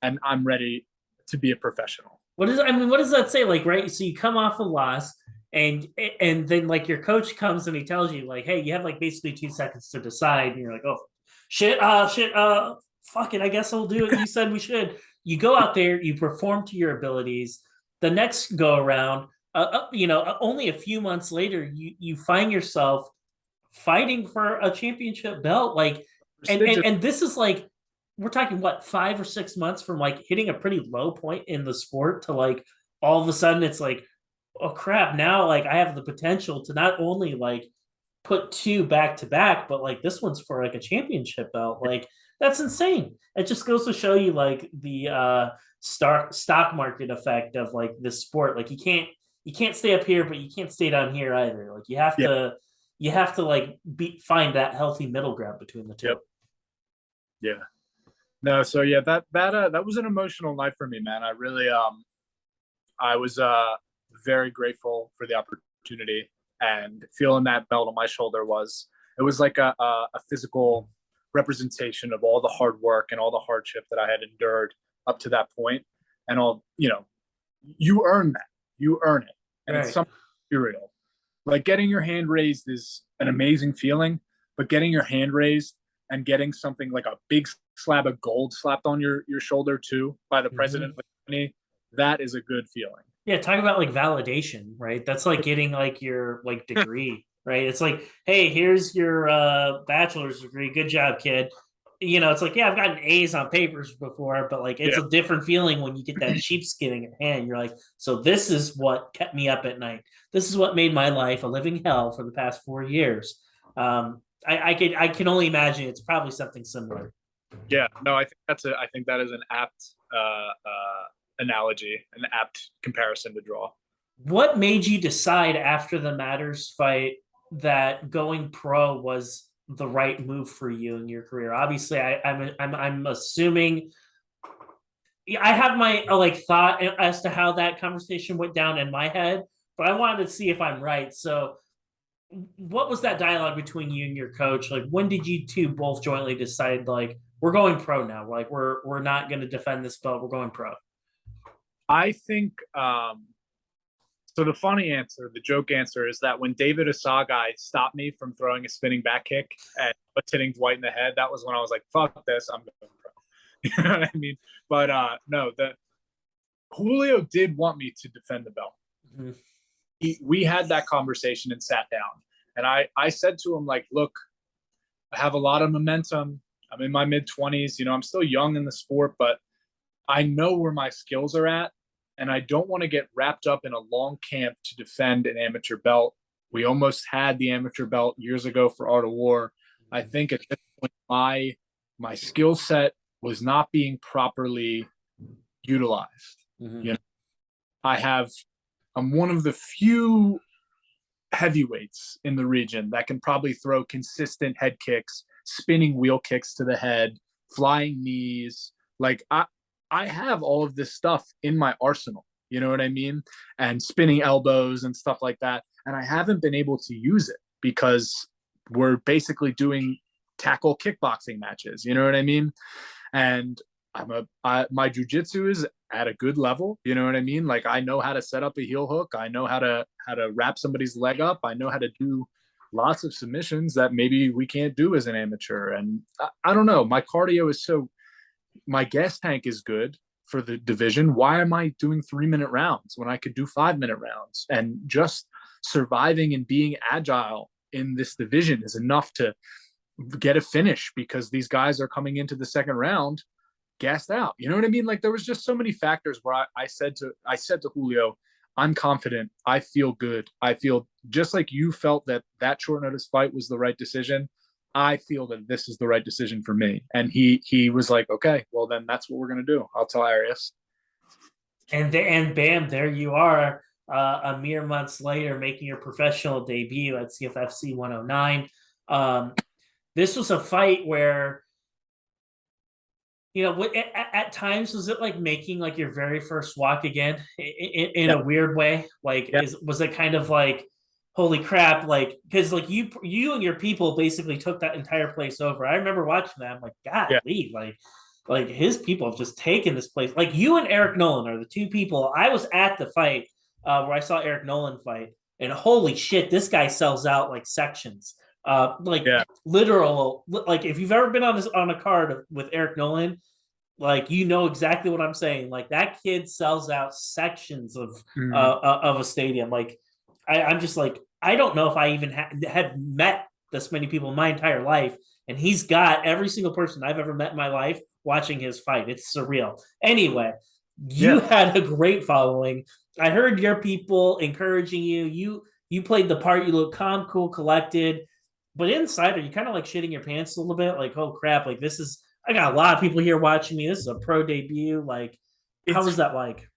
B: and I'm ready to be a professional.
A: What does that say? Like, right? So you come off a loss, and then like your coach comes and he tells you like, hey, you have like basically 2 seconds to decide, and you're like, oh shit, fuck it, I guess I'll do it. You said we should. You go out there, you perform to your abilities. The next go around, only a few months later, you find yourself fighting for a championship belt. Like, and this is like, we're talking what, 5 or 6 months from like hitting a pretty low point in the sport to like all of a sudden it's like, oh crap, now like I have the potential to not only like put 2 back to back, but like this one's for like a championship belt. Like that's insane. It just goes to show you like the stock market effect of like this sport. Like you can't stay up here, but you can't stay down here either. Like you have to like find that healthy middle ground between the two.
B: Yep. Yeah. No, so yeah, that was an emotional night for me, man. I really I was very grateful for the opportunity, and feeling that belt on my shoulder it was like a physical representation of all the hard work and all the hardship that I had endured up to that point. And you earn that. You earn it. And It's something real. Like getting your hand raised is an amazing feeling, but getting your hand raised and getting something like a big slab of gold slapped on your shoulder too by the president of the company, that is a good feeling.
A: Yeah, talk about like validation, right? That's like getting like your like degree, right? It's like, hey, here's your bachelor's degree. Good job, kid. You know, it's like, yeah, I've gotten A's on papers before, but like it's a different feeling when you get that sheepskin in your hand. You're like, so this is what kept me up at night. This is what made my life a living hell for the past 4 years. I can only imagine it's probably something similar.
B: Yeah, no, I think that is an apt analogy, an apt comparison to draw.
A: What made you decide after the Matters fight that going pro was the right move for you in your career? Obviously, I'm assuming I have my like thought as to how that conversation went down in my head, but I wanted to see if I'm right. So what was that dialogue between you and your coach? Like, when did you two both jointly decide like we're going pro now? Like we're not going to defend this belt. We're going pro.
B: I think so. The funny answer, the joke answer, is that when David Asagai stopped me from throwing a spinning back kick and hitting Dwight in the head, that was when I was like, "Fuck this, I'm going pro." You know what I mean? But no, Julio did want me to defend the belt. We had that conversation and sat down, and I said to him like, "Look, I have a lot of momentum. I'm in my mid-20s. You know, I'm still young in the sport, but I know where my skills are at, and I don't want to get wrapped up in a long camp to defend an amateur belt We almost had the amateur belt years ago for Art of War. I think at this point, my skill set was not being properly utilized.
A: Mm-hmm.
B: You know, I'm one of the few heavyweights in the region that can probably throw consistent head kicks, spinning wheel kicks to the head, flying knees. Like I have all of this stuff in my arsenal. You know what I mean? And spinning elbows and stuff like that. And I haven't been able to use it because we're basically doing tackle kickboxing matches. You know what I mean? And my jujitsu is at a good level. You know what I mean? Like I know how to set up a heel hook. I know how to wrap somebody's leg up. I know how to do lots of submissions that maybe we can't do as an amateur. And I don't know. My cardio is my gas tank is good for the division. Why am I doing 3-minute rounds when I could do 5-minute rounds? And just surviving and being agile in this division is enough to get a finish because these guys are coming into the second round gassed out. You know what I mean? Like there was just so many factors where I said to Julio, I'm confident. I feel good. I feel just like you felt that short notice fight was the right decision. I feel that this is the right decision for me. And he was like, okay, well then that's what we're going to do. I'll tell Arias.
A: And bam, there you are, a mere months later, making your professional debut at CFFC 109. This was a fight where, at times, was it like making like your very first walk again in a weird way? Like, was it kind of like, holy crap, like, because like you and your people basically took that entire place over. I remember watching that. I'm like, God, like his people have just taken this place. Like you and Eric Nolan are the two people. I was at the fight where I saw Eric Nolan fight, and holy shit, this guy sells out like sections. Literal. Like if you've ever been on a card with Eric Nolan, like you know exactly what I'm saying. Like that kid sells out sections of a stadium. Like I'm just like, I don't know if I even had met this many people in my entire life, and he's got every single person I've ever met in my life watching his fight. It's surreal. Anyway, you had a great following. I heard your people encouraging you. You played the part. You look calm, cool, collected. But inside, are you kind of like shitting your pants a little bit? Like, oh crap! Like I got a lot of people here watching me. This is a pro debut. Like, how was that like?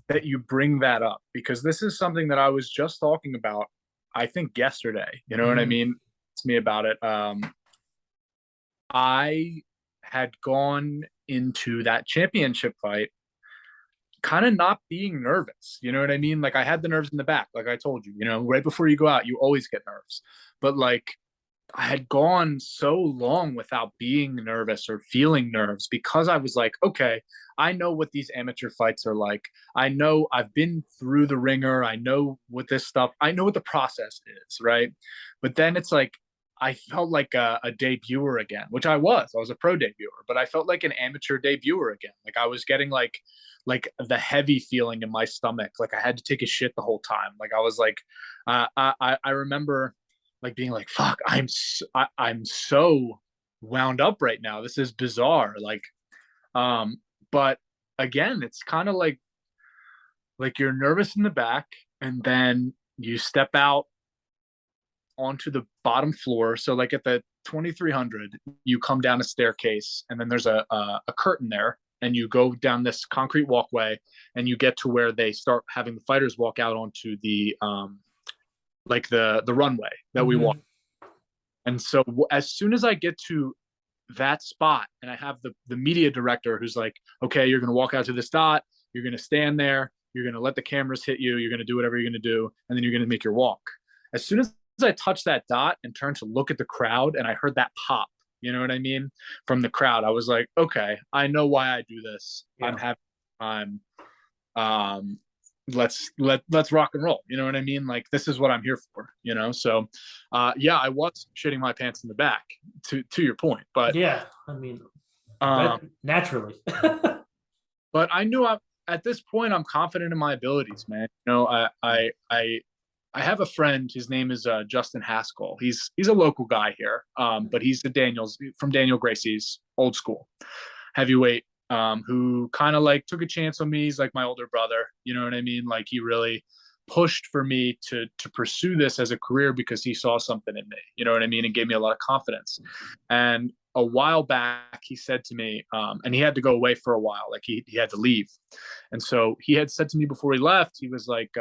B: That you bring that up because this is something that I was just talking about, I think yesterday. You know what I mean? It's me about it. I had gone into that championship fight kind of not being nervous. You know what I mean? Like I had the nerves in the back, like I told you, right before you go out, you always get nerves. But like I had gone so long without being nervous or feeling nerves because I was like, okay, I know what these amateur fights are like. I know I've been through the ringer. I know what this stuff, I know what the process is, right? But then it's like, I felt like a debuter again, which I was a pro debuter, but I felt like an amateur debuter again. Like I was getting like the heavy feeling in my stomach. Like I had to take a shit the whole time. Like I was like, I remember like being like, fuck, I'm so wound up right now. This is bizarre. Like, but again, it's kind of like you're nervous in the back and then you step out onto the bottom floor. So like at the 2300, you come down a staircase and then there's a curtain there and you go down this concrete walkway and you get to where they start having the fighters walk out onto the, like the runway that we walk. And so as soon as I get to that spot and I have the media director who's like, okay, you're going to walk out to this dot, you're going to stand there, you're going to let the cameras hit you, you're going to do whatever you're going to do, and then you're going to make your walk. As soon as I touched that dot and turned to look at the crowd and I heard that pop, you know what I mean, from the crowd, I was like, okay, I know why I do this. I'm having time. Let's rock and roll. You know what I mean? Like this is what I'm here for, So I was shitting my pants in the back to your point, but
A: yeah, I mean, naturally.
B: But I knew at this point I'm confident in my abilities, man. I have a friend. His name is Justin Haskell. He's a local guy here, but he's from Daniel Gracie's old school heavyweight, who kind of like took a chance on me. He's like my older brother. You know what I mean? Like he really pushed for me to pursue this as a career because he saw something in me, you know what I mean, and gave me a lot of confidence. And a while back, he said to me, and he had to go away for a while, like he had to leave, and so he had said to me before he left, he was like,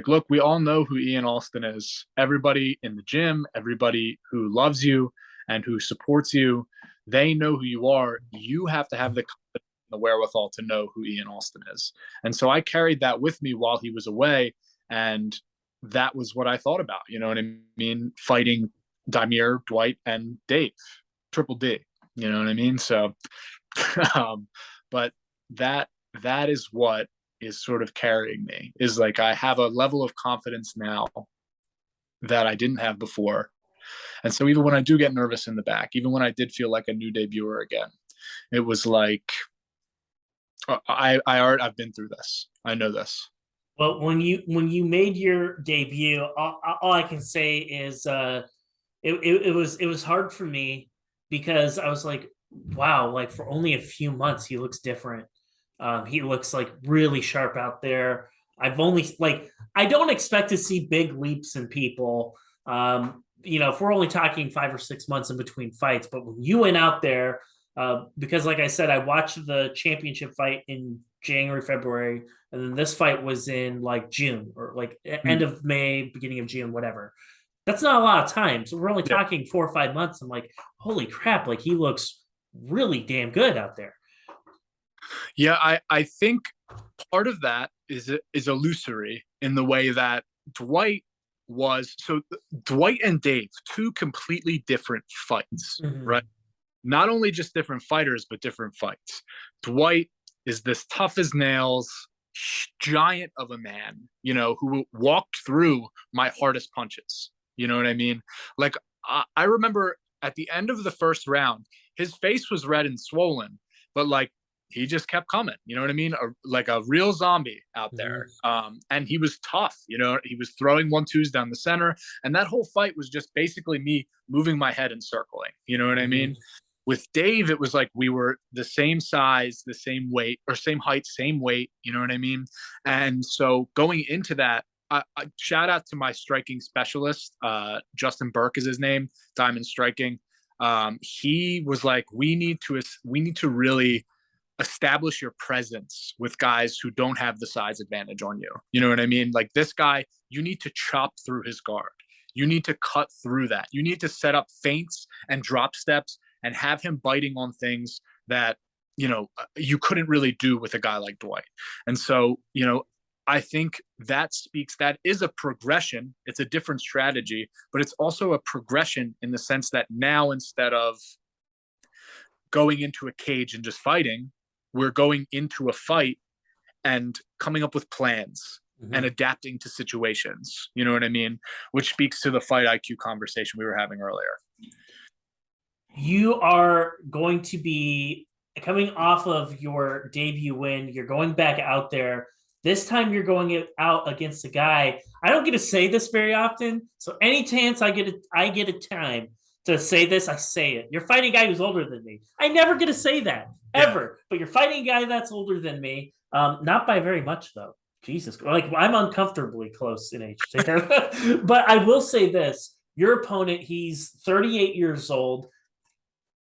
B: look, we all know who Ian Allston is. Everybody in the gym, everybody who loves you and who supports you, they know who you are. You have to have the confidence, the wherewithal to know who Ian Allston is. And so I carried that with me while he was away. And that was what I thought about, you know what I mean? Fighting Daimir, Dwight, and Dave, Triple D, you know what I mean? So, but that is what is sort of carrying me, is like, I have a level of confidence now that I didn't have before. And so even when I do get nervous in the back, even when I did feel like a new debuter again, it was like, I've been through this. I know this.
A: Well, when you made your debut, all I can say is it was hard for me because I was like, wow, like for only a few months, he looks different. He looks like really sharp out there. I don't expect to see big leaps in people. If we're only talking 5 or 6 months in between fights, but when you went out there, because like I said, I watched the championship fight in January, February, and then this fight was in like June or like end of May, beginning of June, whatever. That's not a lot of time. So we're only talking 4 or 5 months. I'm like, holy crap, like he looks really damn good out there.
B: Yeah, I think part of that is illusory in the way that Dwight and Dave, two completely different fights, right? Not only just different fighters, but different fights. Dwight is this tough as nails, giant of a man, who walked through my hardest punches. You know what I mean? Like, I remember at the end of the first round, his face was red and swollen, but like, he just kept coming, you know what I mean? Like a real zombie out there. And he was tough, he was throwing 1-2s down the center. And that whole fight was just basically me moving my head and circling, you know what I mean? With Dave, it was like we were the same size, the same weight, or same height, same weight, you know what I mean? And so going into that, I shout out to my striking specialist, Justin Burke is his name, Diamond Striking. He was like, we need to really establish your presence with guys who don't have the size advantage on you. You know what I mean? Like this guy, you need to chop through his guard. You need to cut through that. You need to set up feints and drop steps and have him biting on things that, you couldn't really do with a guy like Dwight. And so, I think that is a progression. It's a different strategy, but it's also a progression in the sense that now, instead of going into a cage and just fighting, we're going into a fight and coming up with plans and adapting to situations. You know what I mean? Which speaks to the fight IQ conversation we were having earlier.
A: You are going to be coming off of your debut win. You're going back out there. This time you're going out against a guy. I don't get to say this very often. So any chance I get a time to say this, I say it. You're fighting a guy who's older than me. I never get to say that ever, but you're fighting a guy that's older than me. Not by very much though. Jesus, like I'm uncomfortably close in age. But I will say this, your opponent, he's 38 years old.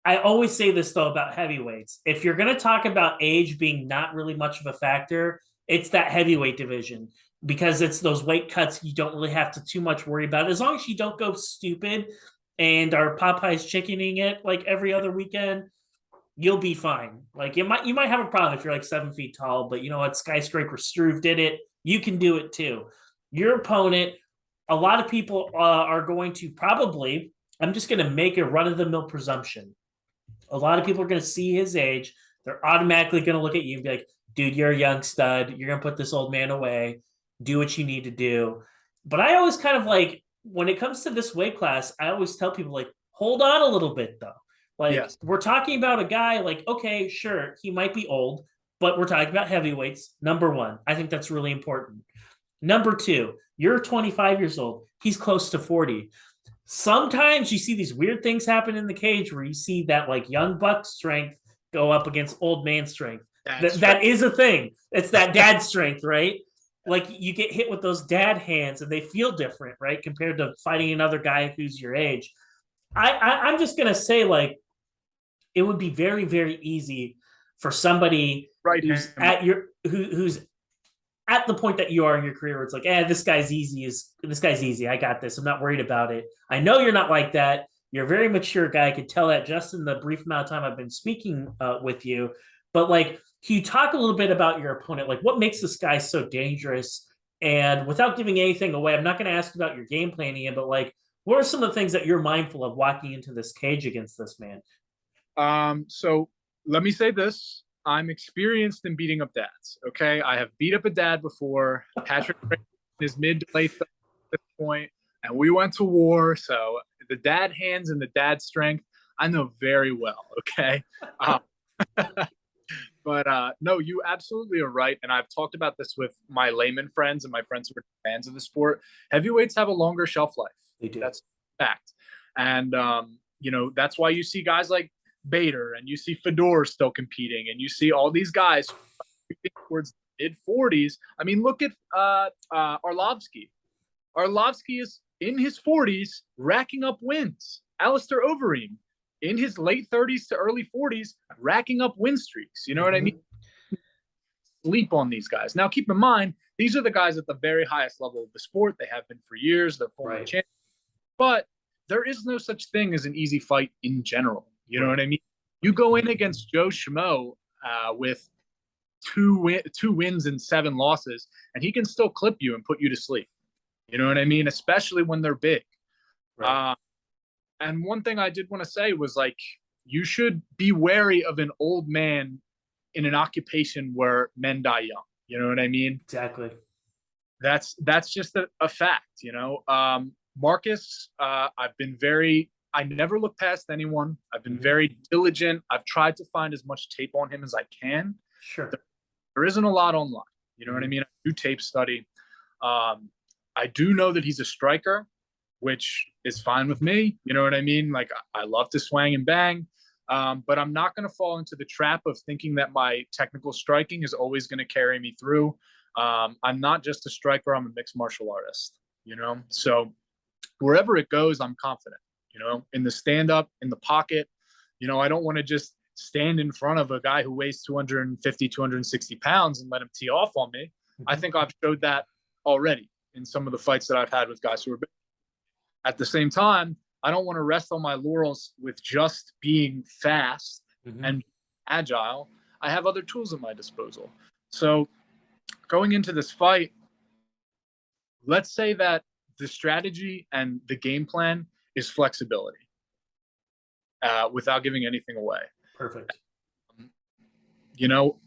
A: I always say this though about heavyweights. If you're going to talk about age being not really much of a factor, it's that heavyweight division, because it's those weight cuts you don't really have to too much worry about. As long as you don't go stupid and are Popeye's chickening it like every other weekend, you'll be fine. Like you might have a problem if you're like 7 feet tall, but you know what? Skyscraper Struve did it. You can do it too. Your opponent, a lot of people are going to probably, I'm just going to make a run-of-the-mill presumption. A lot of people are going to see his age. They're automatically going to look at you and be like, dude, you're a young stud. You're going to put this old man away. Do what you need to do. But I always kind of like, when it comes to this weight class, I always tell people like, hold on a little bit though. Like we're talking about a guy like, okay, sure, he might be old, but we're talking about heavyweights. Number one, I think that's really important. Number two, you're 25 years old. He's close to 40. Sometimes you see these weird things happen in the cage where you see that like young buck strength go up against old man strength. That is a thing. It's that dad strength, right? like you get hit with those dad hands and they feel different, right? Compared to fighting another guy who's your age. I'm just gonna say, like, it would be very, very easy for somebody
B: Right
A: who's
B: hand.
A: who's at the point that you are in your career where it's like, this guy's easy. I got this. I'm not worried about it. I know you're not like that. You're a very mature guy. I could tell that just in the brief amount of time I've been speaking with you. But like, can you talk a little bit about your opponent? Like, what makes this guy so dangerous? And without giving anything away, I'm not going to ask about your game plan, Ian, but like, what are some of the things that you're mindful of walking into this cage against this man?
B: So let me say this. I'm experienced in beating up dads. Okay. I have beat up a dad before. Patrick is mid to late at this point, and we went to war. So the dad hands and the dad strength, I know very well. Okay. But no, you absolutely are right. And I've talked about this with my layman friends and my friends who are fans of the sport. Heavyweights have a longer shelf life.
A: They do.
B: That's a fact. And, that's why you see guys like Bader and you see Fedor still competing and you see all these guys towards mid 40s. I mean, look at Arlovsky. Arlovsky is in his 40s racking up wins. Alistair Overeem in his late 30s to early 40s racking up win streaks. You know what I mean? Sleep on these guys. Now, keep in mind, these are the guys at the very highest level of the sport. They have been for years. They're former champions. But there is no such thing as an easy fight in general. You know what I mean? You go in against Joe Schmo with two wins and 7 losses, and he can still clip you and put you to sleep. You know what I mean? Especially when they're big. Right. And one thing I did want to say was, like, you should be wary of an old man in an occupation where men die young. You know what I mean?
A: Exactly.
B: That's just a fact, Marcus, I never look past anyone. I've been very diligent. I've tried to find as much tape on him as I can.
A: Sure.
B: There isn't a lot online. You know what I mean? I do tape study. I do know that he's a striker, which is fine with me. You know what I mean? Like, I love to swang and bang. But I'm not going to fall into the trap of thinking that my technical striking is always going to carry me through. I'm not just a striker. I'm a mixed martial artist, So wherever it goes, I'm confident, in the stand-up, in the pocket. I don't want to just stand in front of a guy who weighs 250, 260 pounds and let him tee off on me. I think I've showed that already in some of the fights that I've had with guys who are big. At the same time, I don't want to rest on my laurels with just being fast and agile. I have other tools at my disposal. So going into this fight, let's say that the strategy and the game plan is flexibility without giving anything away.
A: Perfect.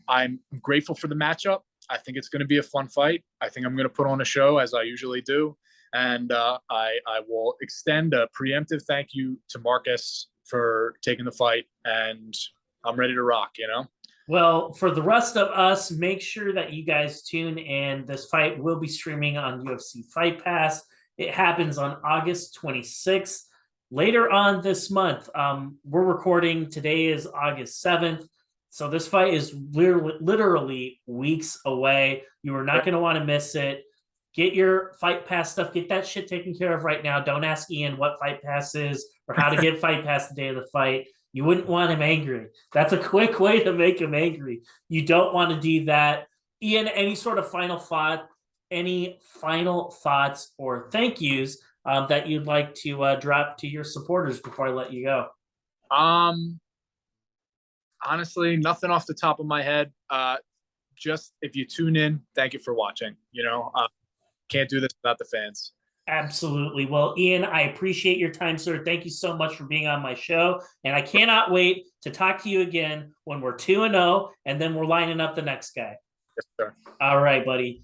B: I'm grateful for the matchup. I think it's going to be a fun fight. I think I'm going to put on a show, as I usually do. And I will extend a preemptive thank you to Marcus for taking the fight. And I'm ready to rock,
A: Well, for the rest of us, make sure that you guys tune in. This fight will be streaming on UFC Fight Pass. It happens on August 26th. Later on this month, we're recording. Today is August 7th. So this fight is literally weeks away. You are not going to want to miss it. Get your Fight Pass stuff. Get that shit taken care of right now. Don't ask Ian what Fight Pass is or how to get Fight Pass the day of the fight. You wouldn't want him angry. That's a quick way to make him angry. You don't want to do that. Ian, any sort of final thoughts or thank yous that you'd like to drop to your supporters before I let you go?
B: Honestly, nothing off the top of my head. Just if you tune in, thank you for watching. Can't do this without the fans.
A: Absolutely. Well, Ian, I appreciate your time, sir. Thank you so much for being on my show. And I cannot wait to talk to you again when we're 2-0 and then we're lining up the next guy.
B: Yes, sir.
A: All right, buddy.